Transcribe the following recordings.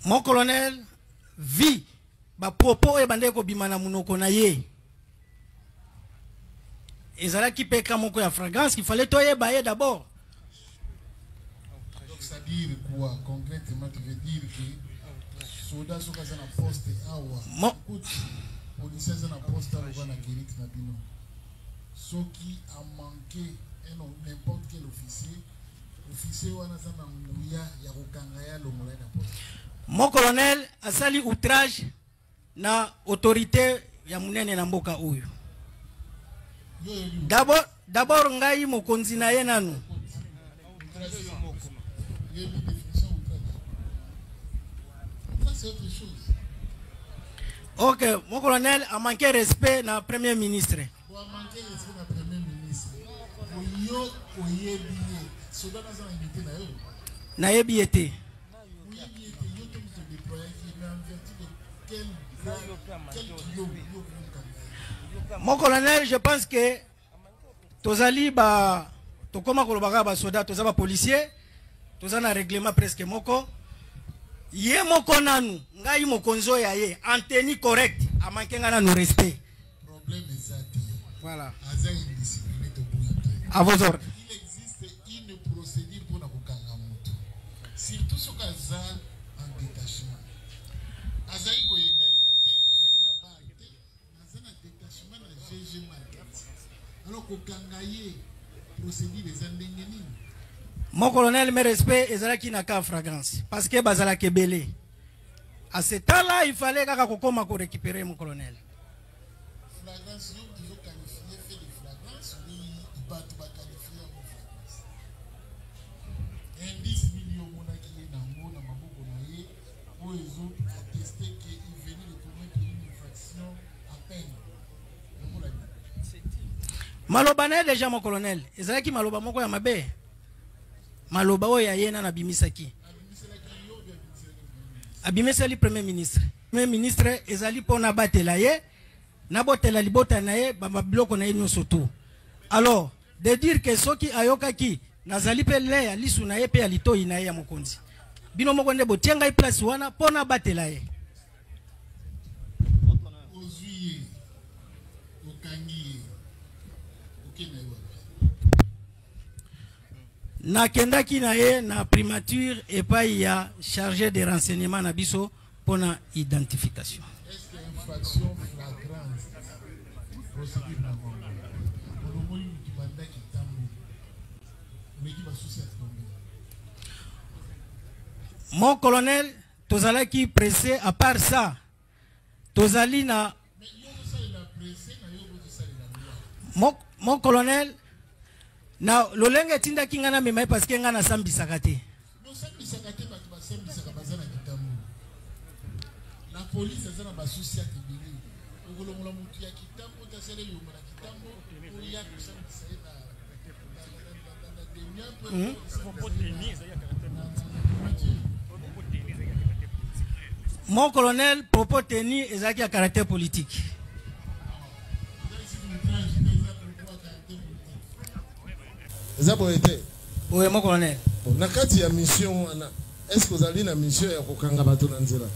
Mon colonel vit ba propos e bande ko bimana munoko na ye. Ezala ki peka moko ya fragrance qu'il fallait toyer baye d'abord. Donc ça veut dire quoi concrètement? Tu veux dire que soda soka za na poste awa policier za na poste awa na kiriti na bino soki a manqué n'importe quel officier wana za na nguya ya kokanga ya longola na poste. Mon colonel asali outrage na autorité ya munene na mboka oyo. D'abord ngai mokonzi na ye nanu. Ok, mon colonel a manqué respect na premier ministre. Na yebi ete. Mon colonel, je pense que tozali ba tokoma kolobaka ba soda toza ba policier toza na règlement presque moko ye moko nanu ngai mokonzo ya ye en tenue correcte a manqué ngana no respect. Problème exact. Voilà. À vos ordres. Il existe une procédure pour la kokanga moto. Surtout ce cas en détachement. Azali ko yenga te azali na ba te nazana détachement na GG market. Alors kokanga ye procédure les andengeni. Mon colonel, mes respects, ezalaki na ka fragrance parce que bazala kebele. À ce temps-là, il fallait kaka kokoma ko récupérer mon colonel. Flagrance yo toujours qualifié fait de flagrance oui bat ba qualifier en flagrance. Indice million monaki na ngo na maboko na ye pour les autres attester qu'il venait de commettre une infraction à peine. Malobane déjà mon colonel, ezalaki maloba moko ya mabe. Maloba oyo ya yena na bimisaki. Abimiseli premier ministre. Premier ministre ezali pona batela ye na botela libota na ye ba biloko na ye nyonso tu. Alors, de dire que soki ayokaki nazali pe le ya lisu na ye pe ya litoi na ye ya mokonzi. Bino moko nde botianga i place wana pona batela ye. Ozuye okangi okena na kendaki na ye na primature et pas il y a chargé de renseignements na biso pour la identification. Est-ce que infraction flagrante procédure na mongo olomoi mukibanda kitambo meki basusi atombe. Mon colonel tozalaki pressé à part ça tozali na mon colonel na lolenge tinda kingana mema parce que ngana sambisa kate. No sambisa kate ba sambisa kabazana kitambo. La police ezana basusi ya kibili. Ogolongola mutu ya kitambo tasele yo na kitambo oya kusambisa Mon colonel propos tenu ezaki à caractère politique. Oui, mon colonel. Nakati ya mission est-ce que vous avez une mission ya kokanga bato na nzela?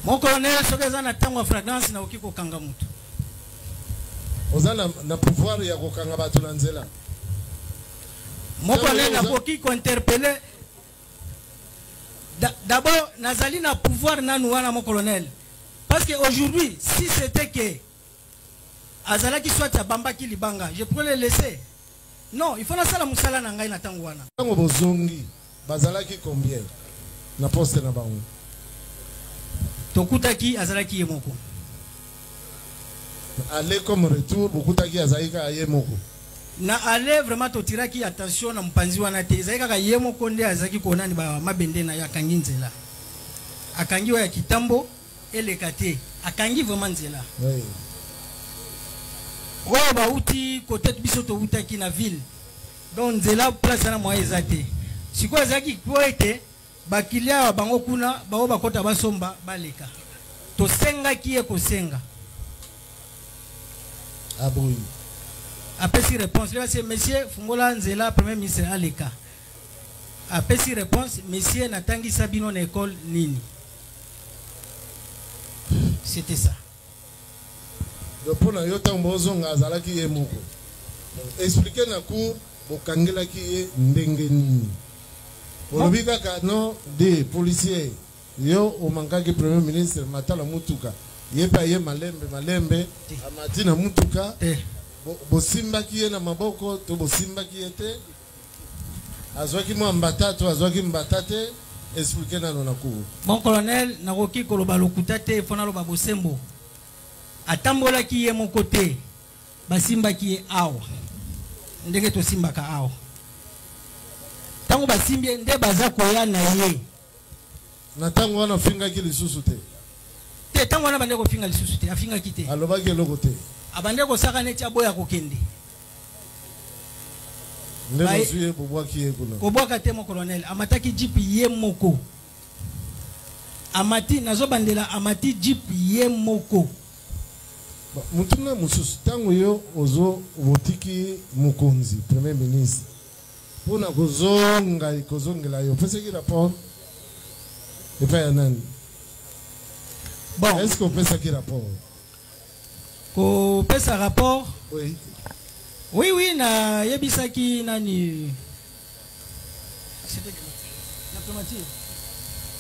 Mon colonel sokeza na tango fragrance na okiko kanga mutu. Ozana na pouvoir ya kokanga bato na nzela. Mon colonel na okiko interpeller d'abord nazali na pouvoir nanu wana mon colonel. Parce que aujourd'hui si c'était que azala ki soit ya bamba ki libanga, je pourrais le laisser. Non, il faut na sala musala na ngai na tango wana. Tango bozongi bazalaki combien na poste na bango? Tokutaki azalaki ye moko. Aller comme retour bokutaki azalika ye moko. Na aller vraiment totiraki attention na mpanzi wana te. Azalika ka ye moko nde azalaki kona ni ba mabende na ya kangi nzela. Akangi wa ya kitambo elekate. Akangi vraiment nzela. Oui. Oya ba uti côté biso to utaki na ville. Donc nzela place na moya ezate. Siko azaki ko ete bakilia bango kuna bao bakota basomba baleka. To senga ki e ko senga. Aboui. Après si réponse, là c'est monsieur Fungola Nzela premier ministre aleka. apesi réponse monsieur natangi sabino na école nini. C'était ça. Pour na yo tan bozonga azalaki ye moko. Expliquer na cour bokangela ki ye ndenge nini. Olobi kaka non des policiers yo o mangaki premier ministre matala mutuka. Ye pa ye malembe amati na mutuka. Bosimba ki ye na maboko to bosimba ki ye te. Azwaki mo mbatatu azwaki mbatate. Expliquer na na cour. Mon colonel nakoki koloba lokuta te fona loba bosembo. Atambola ki ye mon côté. Basimba ki ye awa. Ndenge to simba ka awa. Tango basimbi nde baza koya na ye. Na tango wana finga ki lisusu te. Te tango wana bande ko finga lisusu te, afinga ki te. Aloba ki eloko te. Abande ko saka neti aboya ko kende. Ndenge suye bobwa ki ye kuna. Ko bwaka te mon colonel, amataki jeep ye moko. Amati nazo bandela amati jeep ye moko. Mutuna mususu tango yo ozo wotiki mukonzi premier ministre. Pona kozongela yo pese ki rapport. Et pas nani. Bon. Est-ce qu'on peut ça qui rapport? Ko pesa rapport? Oui. Oui, oui, na yebisaki nani.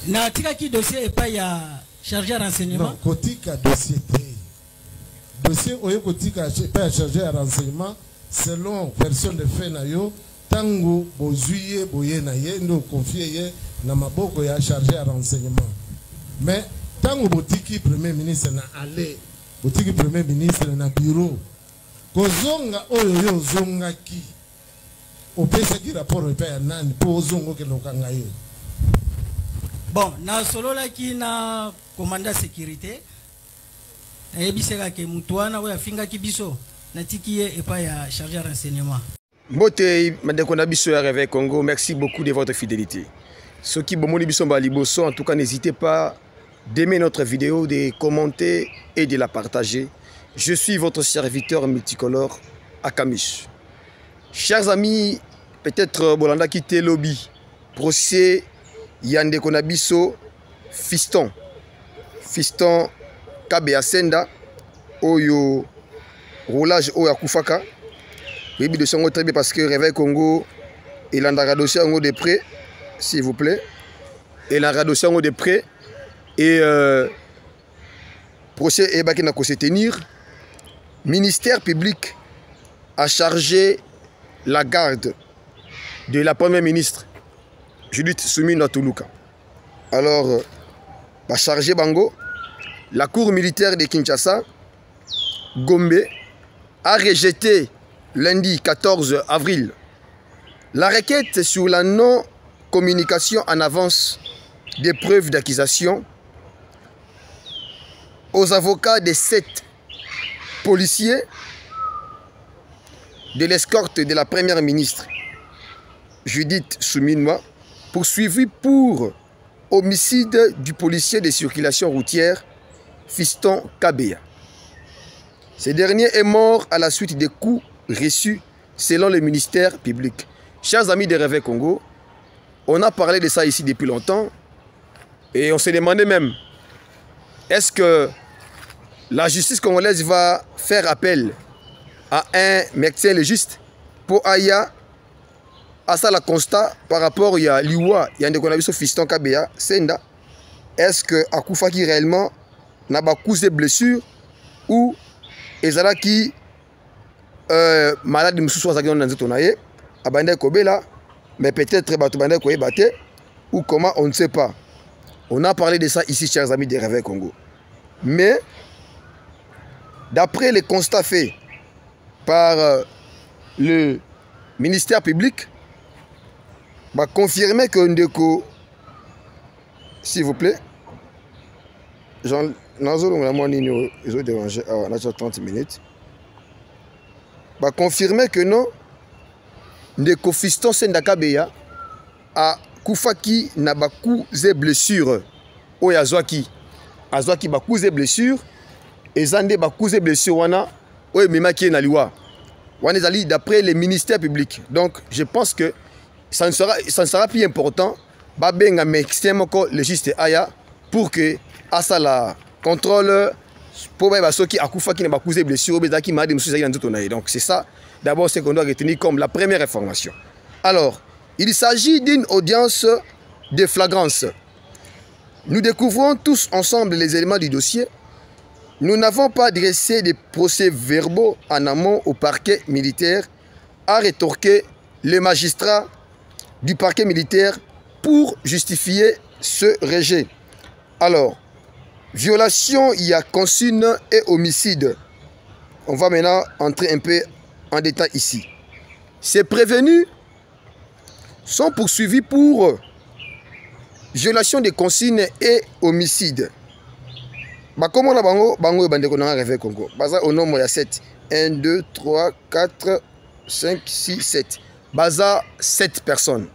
Na tika ki dossier et pas ya chargé renseignement. Non, kotika dossier te. Dossier oyo kotika pas chargé à renseignement selon version de fait na yo tango bozuye boye na ye ndo confier ye na maboko ya chargé à renseignement. Mais tango botiki premier ministre na aller botiki premier ministre na bureau kozonga oyo yo zonga ki opesa ki rapport epa ya nani po zongo ke lokanga ye. Bon, na solola ki na commandant sécurité na yebiseka ke mutuana oya finga ki biso na tiki ye epa ya chargé à renseignement. Mbote Madekona biso ya Réveil Congo, merci beaucoup de votre fidélité. Ceux qui bomoni biso ba liboso, en tout cas n'hésitez pas d'aimer notre vidéo, de commenter et de la partager. Je suis votre serviteur multicolore Akamish. Chers amis, peut-être Bolanda quitté lobby. Procès Yande Konabiso Fiston Kabe Asenda Oyo roulage Oya Koufaka. Oui, de son très bien parce que Réveil Congo il en a dossier de près, s'il vous plaît. Il en a dossier de près et procès est bakina ko se tenir. Ministère public a chargé la garde de la première ministre Judith Suminwa Tuluka. Alors, a chargé Bango, la cour militaire de Kinshasa, Gombe, a rejeté lundi 14 avril la requête sur la non-communication en avance des preuves d'accusation aux avocats des 7 policiers de l'escorte de la première ministre Judith Suminwa, poursuivis pour homicide du policier de circulation routière Fiston Kabeya. Ce dernier est mort à la suite des coups reçus selon le ministère public. Chers amis de Réveil Congo, on a parlé de ça ici depuis longtemps et on s'est demandé même, est-ce que la justice congolaise va faire appel à un médecin légiste pour aya à ça la constat par rapport à l'Iwa, il y a un qu'on a vu sur Fiston Kabeya, Senda, est-ce que Akufaki réellement n'a pas causé blessure ou ezala qui malade de Moussou soit dans un tonaye, abandé Kobela, mais peut-être Batubandé Koye Baté, ou comment on ne sait pas. On a parlé de ça ici, chers amis de Réveil Congo. Mais, d'après les constats faits par le ministère public, va confirmer que Ndeko, s'il vous plaît, Jean, ils ont dérangé à 30 minutes. Va confirmer que non, Ndeko Fiston Kabeya a Koufaki n'a pas causé blessure. O Yazwaki. Azwaki ba causé blessure. Et Zande ba causé blessure. Wana. O Mimaki na liwa. Wana zali d'après les ministères publics. Donc je pense que ça ne sera plus important. Babenga mexemoko légiste aya pour que à ça la contrôle pour ceux qui akufa qui n'a pas causé blessure qui m'a dit donc c'est ça d'abord ce qu'on doit retenir comme la première information. Alors il s'agit d'une audience de flagrance. Nous découvrons tous ensemble les éléments du dossier. Nous n'avons pas dressé des procès-verbaux en amont au parquet militaire, a rétorqué le magistrat du parquet militaire pour justifier ce rejet. Alors, violation, il y a consigne et homicide. On va maintenant entrer un peu en détail ici. Ces prévenus sont poursuivis pour violation des consignes et homicide. Comment on a bango bandeko na rêvé Congo. Baza au nombre il y a 7. 1 2 3 4 5 6 7. Baza 7 personnes.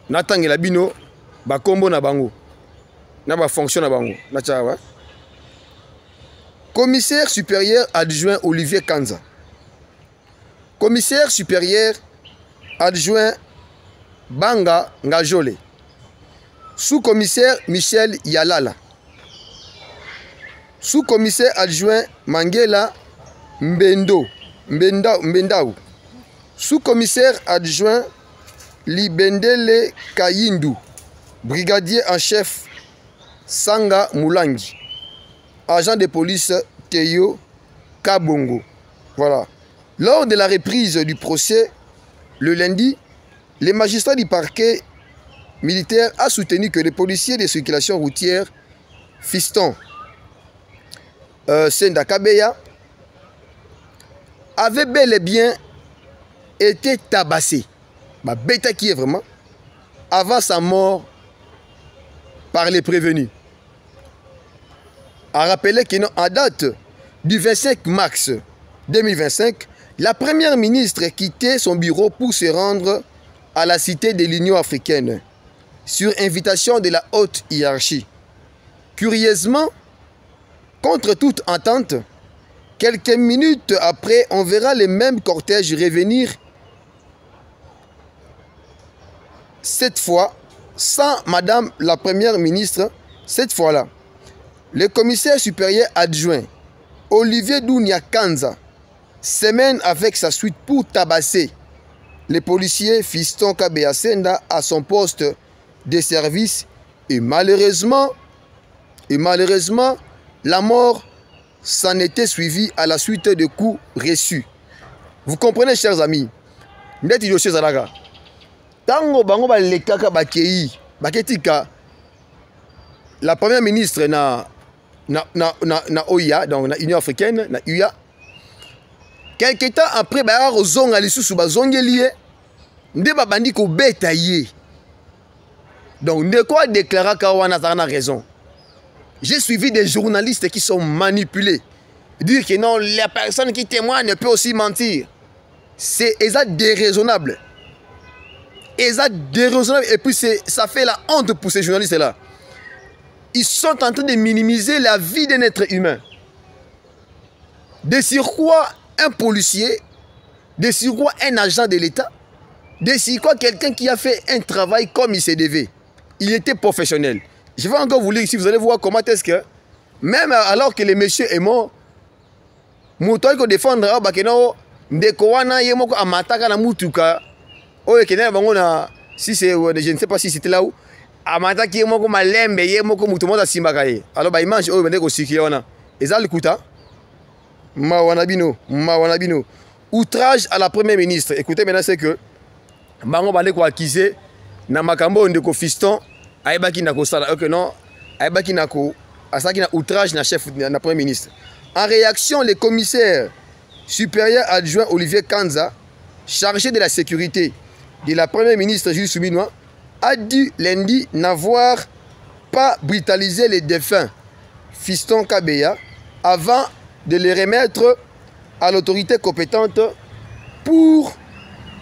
Natangela bino ba kombo na bango. Na ba fonction na bango. Na tchawa. Commissaire supérieur adjoint Olivier Kanza. Commissaire supérieur adjoint Banga Ngajole. Sous-commissaire Michel Yalala. Sous-commissaire adjoint Mangela Mbendao. Sous-commissaire adjoint Libendele Kayindu. Brigadier en chef Sanga Moulangi. Agent de police Teyo Kabongo. Voilà. Lors de la reprise du procès, le lundi, les magistrats du parquet militaire a soutenu que les policiers de circulation routière, Fiston Senda Kabeya, avaient bel et bien été tabassés, bêta qui est vraiment, avant sa mort par les prévenus. A rappelé qu'en date du 25 mars 2025, la première ministre quittait son bureau pour se rendre à la cité de l'Union africaine, sur invitation de la haute hiérarchie. Curieusement, contre toute entente, quelques minutes après, on verra les mêmes cortèges revenir, cette fois sans Madame la Première ministre, cette fois-là. Le commissaire supérieur adjoint, Olivier Dounia Kanza, semaine avec sa suite pour tabasser les policiers Fiston Kabeya Senda à son poste de service et malheureusement, la mort s'en était suivie à la suite de coups reçus. Vous comprenez, chers amis? Tango bango ba lekaka bakei baketika la première ministre na OIA, donc na Union africaine na UA. Quelque temps après ba rozonga lisusu bazongeli nde ba bandi ko beta ye. Donc de quoi déclarer Kawana a raison. J'ai suivi des journalistes qui sont manipulés. Dire que non, la personne qui témoigne peut aussi mentir. C'est déraisonnable. Déraisonnable. Et puis ça fait la honte pour ces journalistes-là. Ils sont en train de minimiser la vie d'un être humain. De surcroît, un policier, de surcroît, un agent de l'État, de surcroît, quelqu'un qui a fait un travail comme il se devait. Il était professionnel. Je vais encore vous lire ici, vous allez voir comment est-ce que, même alors que le monsieur est mort, Moutoy ko défendre bakeno ndekowana yemoko amataka na mutuka oyo kenela bango na si c'est je ne sais pas si c'était là où amataki yemoko malembe yemoko mutu moza simbaka ye alors ba image oyo bende ko sikira wana ezali kuta mawana bino outrage à la première ministre. Écoutez maintenant, c'est que bango bande ko accuser na makambo ndeko Fiston ayebaki na ko sala ok non ayebaki na ko asaki na outrage na chef na premier ministre. En réaction, le commissaire supérieur adjoint Olivier Kanza, chargé de la sécurité de la première ministre Jules Souminois, a dit lundi n'avoir pas brutalisé les défunts Fiston Kabeya avant de les remettre à l'autorité compétente pour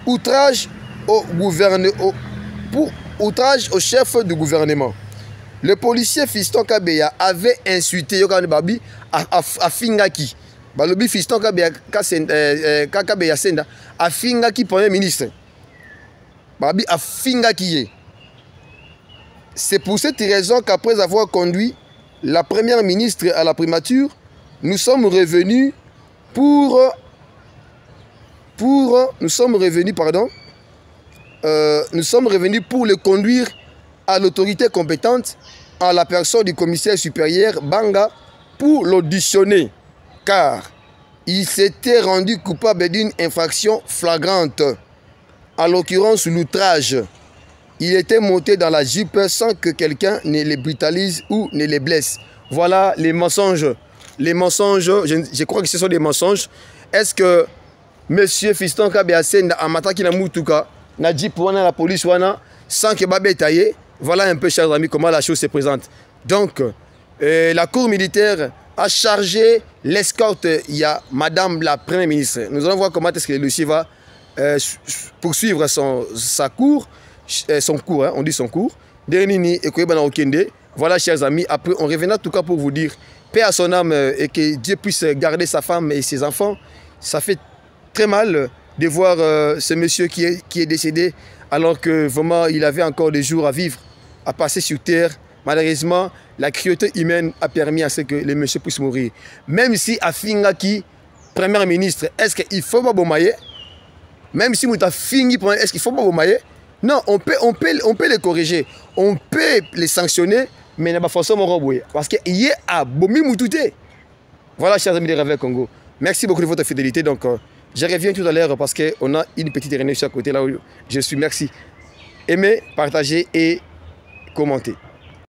outrage au chef du gouvernement. Le policier Fiston Kabeya avait insulté Yokane Babi à Fingaki. Balobi Fiston Kabeya Senda à Fingaki premier ministre. Babi a finga kiye. C'est pour cette raison qu'après avoir conduit la première ministre à la primature, nous sommes revenus pour le conduire à l'autorité compétente en la personne du commissaire supérieur Banga pour l'auditionner, car il s'était rendu coupable d'une infraction flagrante, en l'occurrence l'outrage. Il était monté dans la Jeep sans que quelqu'un ne les brutalise ou ne les blesse. Voilà les mensonges. Les mensonges, je crois que ce sont des mensonges. Est-ce que M. Fiston Kabea Senda a mataki na mutuka, na Jeep wana la police wana, sans que Babé taillé? Voilà un peu, chers amis, comment la chose se présente. Donc, la cour militaire a chargé l'escorte. Il y a Madame la Première ministre. Nous allons voir comment est-ce que le dossier va poursuivre son cours, hein, on dit son cours. Voilà, chers amis, après on reviendra en tout cas pour vous dire paix à son âme et que Dieu puisse garder sa femme et ses enfants. Ça fait très mal de voir ce monsieur qui est décédé alors que vraiment il avait encore des jours à vivre, à passer sur terre. Malheureusement, la cruauté humaine a permis à ce que le monsieur puisse mourir. Même si Afingaki, Premier ministre, est-ce qu'il faut pas bombayer? Même si Mouta fini, est-ce qu'il faut pas bombayer? Non, on peut les corriger, on peut les sanctionner, mais il n'y a pas forcément parce qu'il y a Bomi Moutouté. Voilà, chers amis de Réveil Congo. Merci beaucoup de votre fidélité. Donc, je reviens tout à l'heure parce qu'on a une petite réunion à côté là où je suis. Merci. Aimez, partagez et commentez.